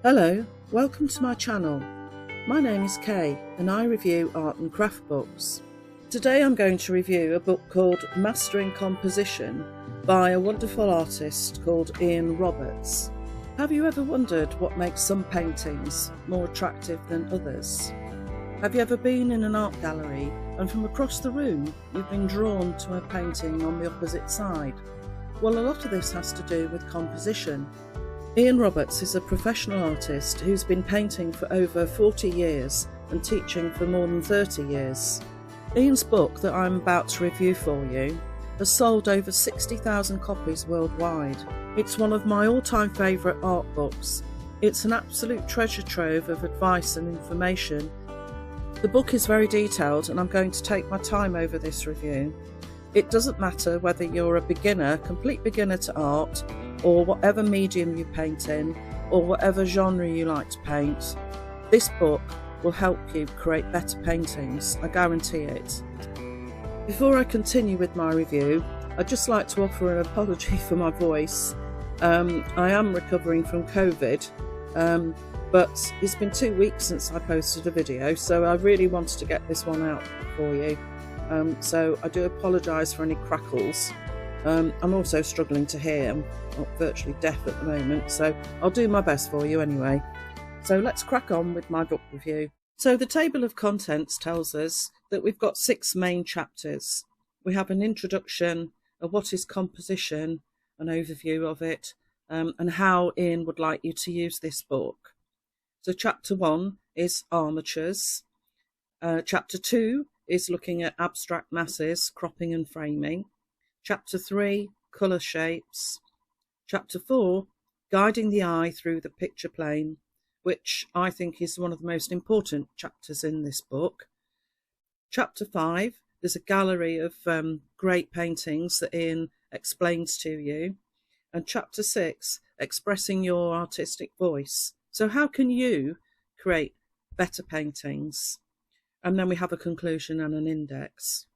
Hello, welcome to my channel. My name is Kay and I review art and craft books. Today I'm going to review a book called Mastering Composition by a wonderful artist called Ian Roberts. Have you ever wondered what makes some paintings more attractive than others? Have you ever been in an art gallery and from across the room you've been drawn to a painting on the opposite side? Well, a lot of this has to do with composition. Ian Roberts is a professional artist who's been painting for over 40 years and teaching for more than 30 years. Ian's book that I'm about to review for you has sold over 60,000 copies worldwide. It's one of my all-time favourite art books. It's an absolute treasure trove of advice and information. The book is very detailed and I'm going to take my time over this review. It doesn't matter whether you're a beginner, complete beginner to art, or whatever medium you paint in, or whatever genre you like to paint. This book will help you create better paintings, I guarantee it. Before I continue with my review, I'd just like to offer an apology for my voice. I am recovering from COVID, but it's been 2 weeks since I posted a video, so I really wanted to get this one out for you. So I do apologise for any crackles. I'm also struggling to hear. I'm virtually deaf at the moment, so I'll do my best for you anyway. So let's crack on with my book review. So the table of contents tells us that we've got 6 main chapters. We have an introduction, a what is composition, an overview of it, and how Ian would like you to use this book. So chapter 1 is armatures. Chapter 2 is looking at abstract masses, cropping and framing. Chapter 3, colour shapes. Chapter 4, guiding the eye through the picture plane, which I think is one of the most important chapters in this book. Chapter 5, there's a gallery of great paintings that Ian explains to you. And chapter 6, expressing your artistic voice. So how can you create better paintings? And then we have a conclusion and an index.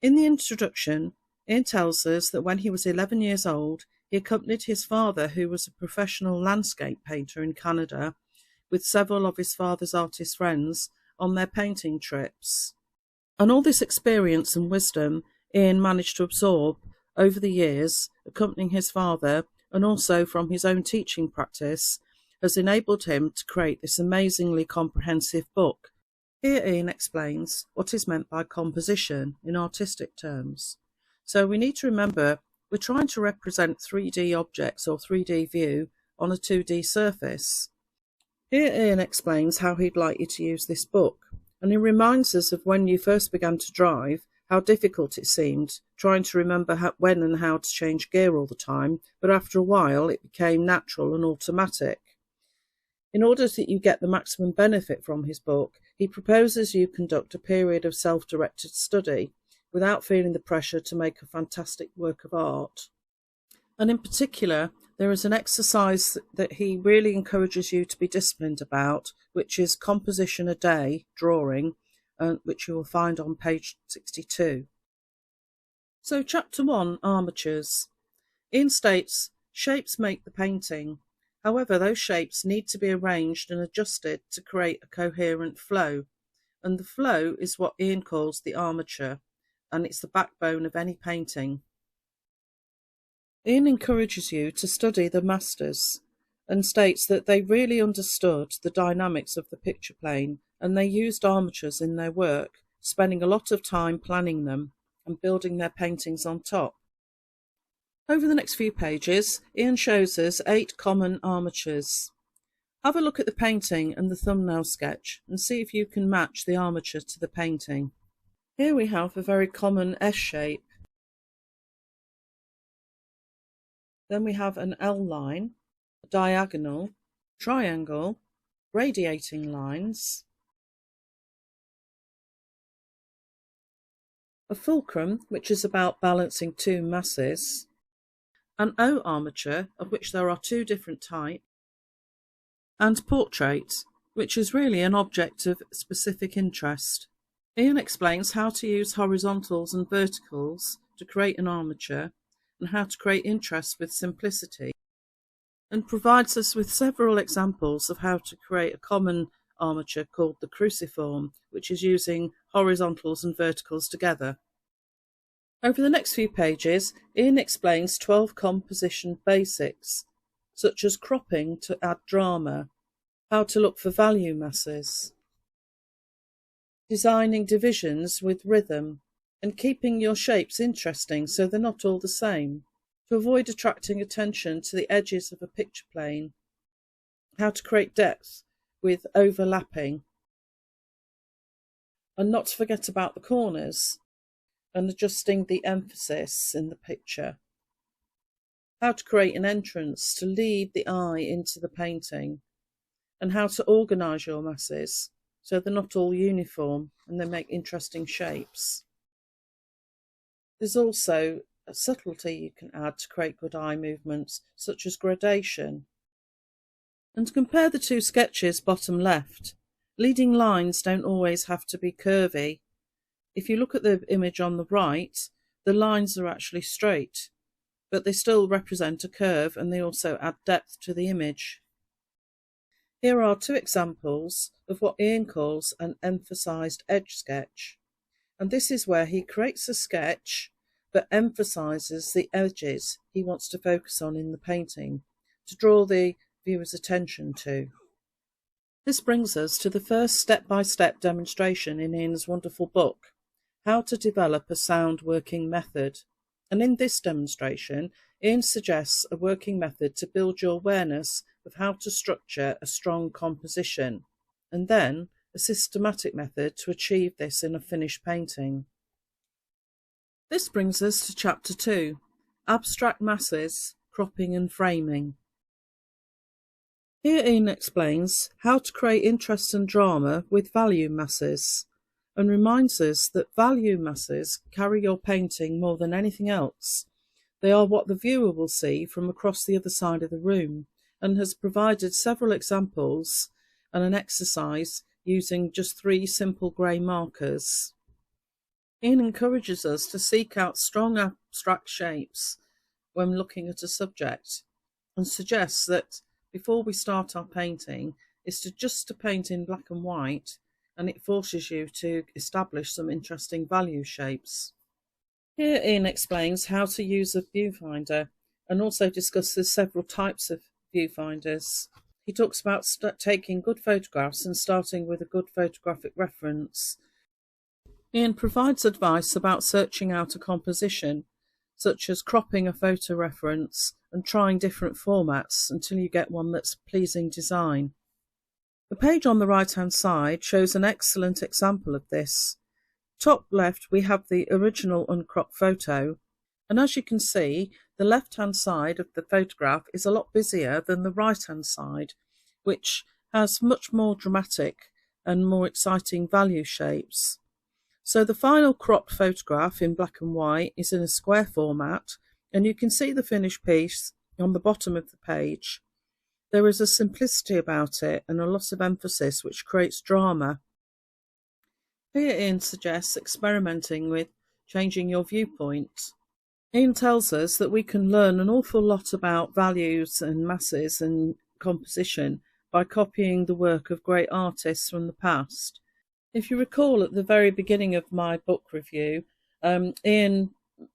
In the introduction, Ian tells us that when he was 11 years old, he accompanied his father, who was a professional landscape painter in Canada, with several of his father's artist friends on their painting trips. And all this experience and wisdom Ian managed to absorb over the years, accompanying his father, and also from his own teaching practice, has enabled him to create this amazingly comprehensive book. Here Ian explains what is meant by composition in artistic terms. So we need to remember we're trying to represent 3D objects or 3D view on a 2D surface. Here Ian explains how he'd like you to use this book, and he reminds us of when you first began to drive, how difficult it seemed, trying to remember when and how to change gear all the time, but after a while it became natural and automatic. In order that you get the maximum benefit from his book, he proposes you conduct a period of self-directed study without feeling the pressure to make a fantastic work of art. And in particular, there is an exercise that he really encourages you to be disciplined about, which is composition a day, drawing, which you will find on page 62. So chapter 1, armatures. Ian states, shapes make the painting. However, those shapes need to be arranged and adjusted to create a coherent flow. And the flow is what Ian calls the armature, and it's the backbone of any painting. Ian encourages you to study the masters and states that they really understood the dynamics of the picture plane and they used armatures in their work, spending a lot of time planning them and building their paintings on top. Over the next few pages, Ian shows us 8 common armatures. Have a look at the painting and the thumbnail sketch and see if you can match the armature to the painting. Here we have a very common S shape. Then we have an L line, a diagonal, triangle, radiating lines, a fulcrum, which is about balancing 2 masses, an O armature, of which there are 2 different types, and portrait, which is really an object of specific interest. Ian explains how to use horizontals and verticals to create an armature and how to create interest with simplicity. and provides us with several examples of how to create a common armature called the cruciform, which is using horizontals and verticals together. Over the next few pages, Ian explains 12 composition basics, such as cropping to add drama, how to look for value masses, designing divisions with rhythm, and keeping your shapes interesting so they're not all the same, to avoid attracting attention to the edges of a picture plane, how to create depth with overlapping, and not to forget about the corners and adjusting the emphasis in the picture, how to create an entrance to lead the eye into the painting, and how to organise your masses so they're not all uniform and they make interesting shapes. There's also a subtlety you can add to create good eye movements, such as gradation. And compare the two sketches bottom left. Leading lines don't always have to be curvy. If you look at the image on the right, the lines are actually straight, but they still represent a curve and they also add depth to the image. Here are two examples of what Ian calls an emphasised edge sketch. And this is where he creates a sketch but emphasises the edges he wants to focus on in the painting to draw the viewer's attention to. This brings us to the first step-by-step demonstration in Ian's wonderful book, How to Develop a Sound Working Method. And in this demonstration, Ian suggests a working method to build your awareness of how to structure a strong composition, and then a systematic method to achieve this in a finished painting. This brings us to Chapter 2, Abstract Masses, Cropping and Framing. Here Ian explains how to create interest and drama with value masses, and reminds us that value masses carry your painting more than anything else. They are what the viewer will see from across the other side of the room, and has provided several examples and an exercise using just 3 simple grey markers. Ian encourages us to seek out strong abstract shapes when looking at a subject, and suggests that before we start our painting is to paint in black and white, and it forces you to establish some interesting value shapes. Here Ian explains how to use a viewfinder and also discusses several types of viewfinders. He talks about taking good photographs and starting with a good photographic reference. Ian provides advice about searching out a composition, such as cropping a photo reference and trying different formats until you get one that's a pleasing design. The page on the right-hand side shows an excellent example of this. Top left we have the original uncropped photo, and as you can see, the left-hand side of the photograph is a lot busier than the right-hand side, which has much more dramatic and more exciting value shapes. So the final cropped photograph in black and white is in a square format, and you can see the finished piece on the bottom of the page. There is a simplicity about it and a lot of emphasis which creates drama. Here Ian suggests experimenting with changing your viewpoint. Ian tells us that we can learn an awful lot about values and masses and composition by copying the work of great artists from the past. If you recall at the very beginning of my book review, Ian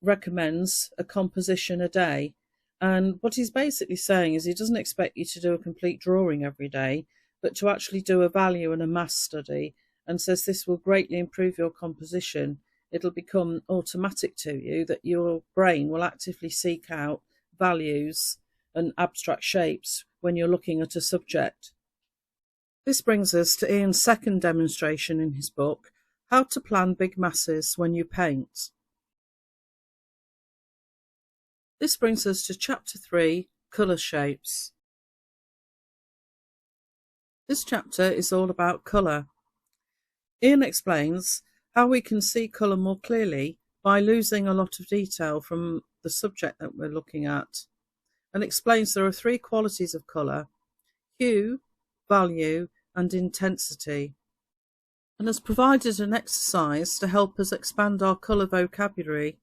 recommends a composition a day. And what he's basically saying is he doesn't expect you to do a complete drawing every day, but to actually do a value and a mass study, and says this will greatly improve your composition. It'll become automatic to you that your brain will actively seek out values and abstract shapes when you're looking at a subject. This brings us to Ian's second demonstration in his book, How to Plan Big Masses When You Paint. This brings us to Chapter 3, Colour Shapes. This chapter is all about colour. Ian explains how we can see colour more clearly by losing a lot of detail from the subject that we're looking at, and explains there are 3 qualities of colour: hue, value and intensity, and has provided an exercise to help us expand our colour vocabulary.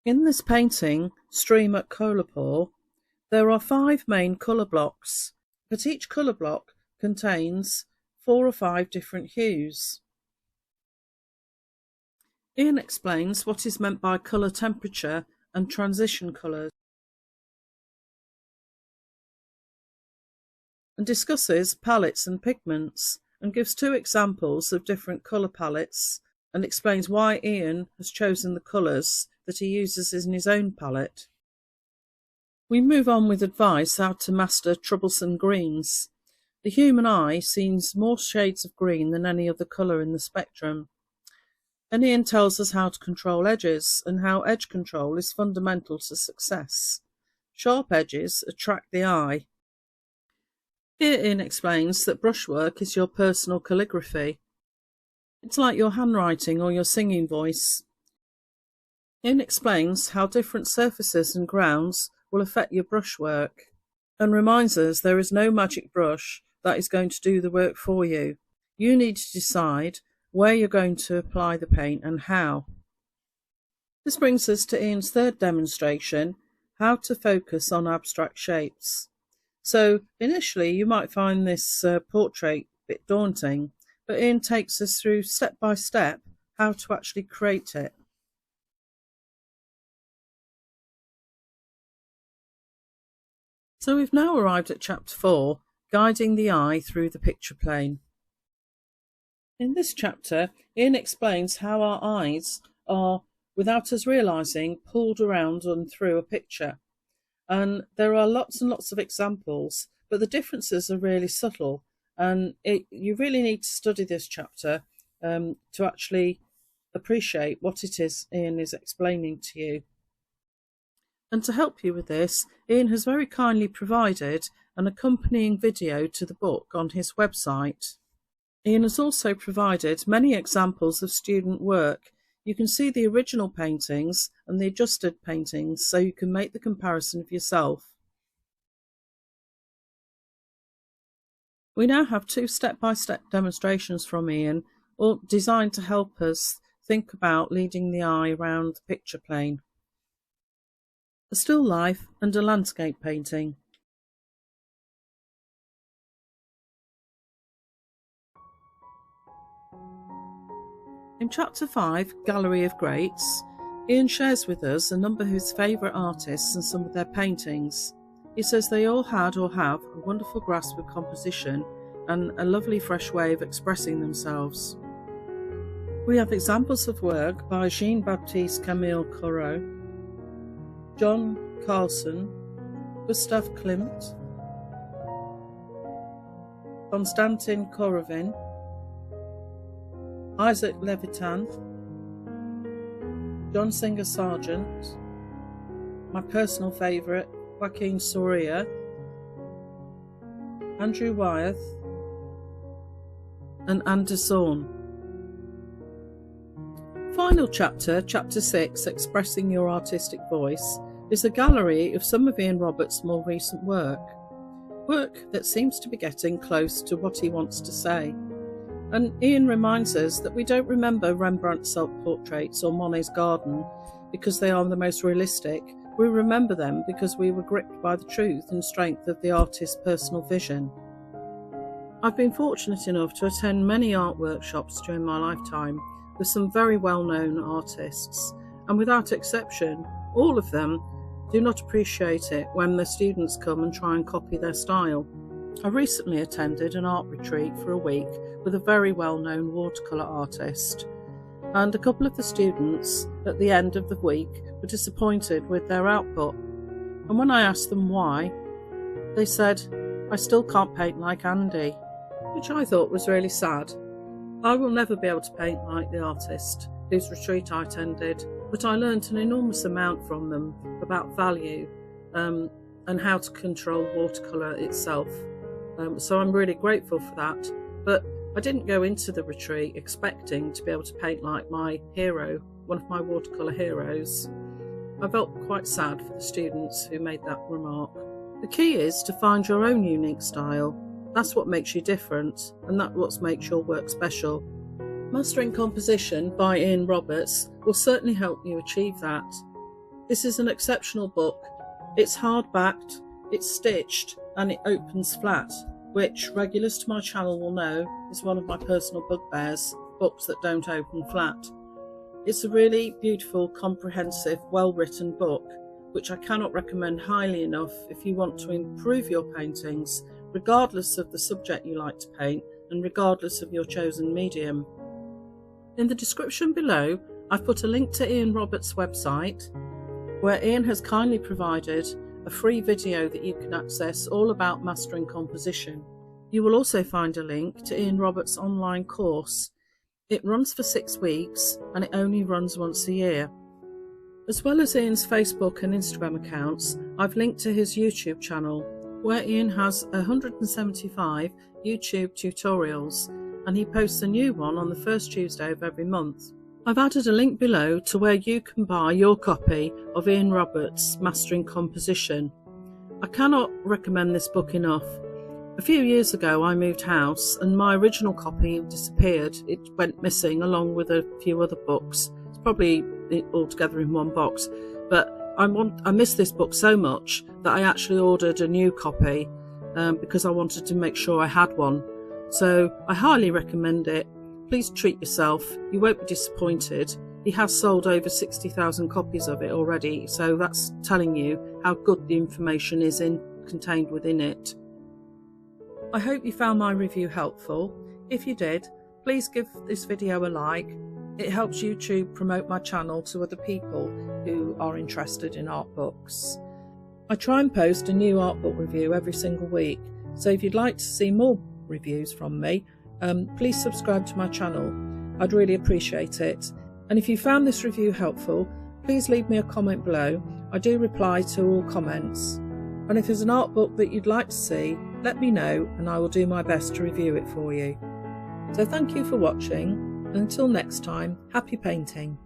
In this painting, Stream at Kolhapur, There are 5 main colour blocks, but each colour block contains 4 or 5 different hues. Ian explains what is meant by colour temperature and transition colours, and discusses palettes and pigments, and gives 2 examples of different colour palettes, and explains why Ian has chosen the colours that he uses in his own palette. We move on with advice how to master troublesome greens. The human eye sees more shades of green than any other colour in the spectrum. And Ian tells us how to control edges and how edge control is fundamental to success. Sharp edges attract the eye. Here Ian explains that brushwork is your personal calligraphy. It's like your handwriting or your singing voice. Ian explains how different surfaces and grounds will affect your brushwork, and reminds us there is no magic brush that is going to do the work for you. You need to decide where you're going to apply the paint and how. This brings us to Ian's third demonstration, how to focus on abstract shapes. So initially you might find this portrait a bit daunting, but Ian takes us through step by step how to actually create it. So we've now arrived at chapter 4, guiding the eye through the picture plane. In this chapter, Ian explains how our eyes are, without us realising, pulled around and through a picture. And there are lots and lots of examples, but the differences are really subtle, and you really need to study this chapter to actually appreciate what it is Ian is explaining to you. And to help you with this, Ian has very kindly provided an accompanying video to the book on his website. Ian has also provided many examples of student work. You can see the original paintings and the adjusted paintings so you can make the comparison of yourself. We now have 2 step-by-step demonstrations from Ian, all designed to help us think about leading the eye around the picture plane. A still life and a landscape painting. In chapter 5, Gallery of Greats, Ian shares with us a number of his favourite artists and some of their paintings. He says they all had or have a wonderful grasp of composition and a lovely fresh way of expressing themselves. We have examples of work by Jean-Baptiste Camille Corot, John Carlson, Gustav Klimt, Konstantin Korovin, Isaac Levitan, John Singer Sargent, my personal favourite, Joaquin Soria, Andrew Wyeth, and Anders Zorn. Final chapter, chapter 6, Expressing Your Artistic Voice, is a gallery of some of Ian Roberts' more recent work that seems to be getting close to what he wants to say. And Ian reminds us that we don't remember Rembrandt's self-portraits or Monet's garden because they are the most realistic. We remember them because we were gripped by the truth and strength of the artist's personal vision. I've been fortunate enough to attend many art workshops during my lifetime with some very well-known artists, and without exception, all of them do not appreciate it when the students come and try and copy their style. I recently attended an art retreat for a week with a very well-known watercolour artist, and a couple of the students at the end of the week were disappointed with their output, and when I asked them why, they said, "I still can't paint like Andy," which I thought was really sad. I will never be able to paint like the artist whose retreat I attended, but I learnt an enormous amount from them about value and how to control watercolour itself. So I'm really grateful for that. But I didn't go into the retreat expecting to be able to paint like my hero, one of my watercolour heroes. I felt quite sad for the students who made that remark. The key is to find your own unique style. That's what makes you different, and that's what makes your work special. Mastering Composition by Ian Roberts will certainly help you achieve that. This is an exceptional book. It's hard-backed, It's stitched and it opens flat, which regulars to my channel will know is one of my personal bugbears, books that don't open flat. It's a really beautiful, comprehensive, well-written book, which I cannot recommend highly enough if you want to improve your paintings, regardless of the subject you like to paint and regardless of your chosen medium. In the description below, I've put a link to Ian Roberts' website, where Ian has kindly provided a free video that you can access all about mastering composition. You will also find a link to Ian Roberts' online course. It runs for 6 weeks and it only runs once a year. As well as Ian's Facebook and Instagram accounts, I've linked to his YouTube channel, where Ian has 175 YouTube tutorials, and he posts a new one on the first Tuesday of every month. I've added a link below to where you can buy your copy of Ian Roberts' Mastering Composition. I cannot recommend this book enough. A few years ago I moved house and my original copy disappeared. It went missing along with a few other books. It's probably all together in one box, but I miss this book so much that I actually ordered a new copy because I wanted to make sure I had one. So I highly recommend it. Please treat yourself, you won't be disappointed. He has sold over 60,000 copies of it already, so that's telling you how good the information is contained within it. I hope you found my review helpful. If you did, please give this video a like. It helps YouTube promote my channel to other people who are interested in art books. I try and post a new art book review every single week, so if you'd like to see more reviews from me, please subscribe to my channel. I'd really appreciate it. And if you found this review helpful, please leave me a comment below. I do reply to all comments. And if there's an art book that you'd like to see, let me know and I will do my best to review it for you. So thank you for watching, and until next time, happy painting.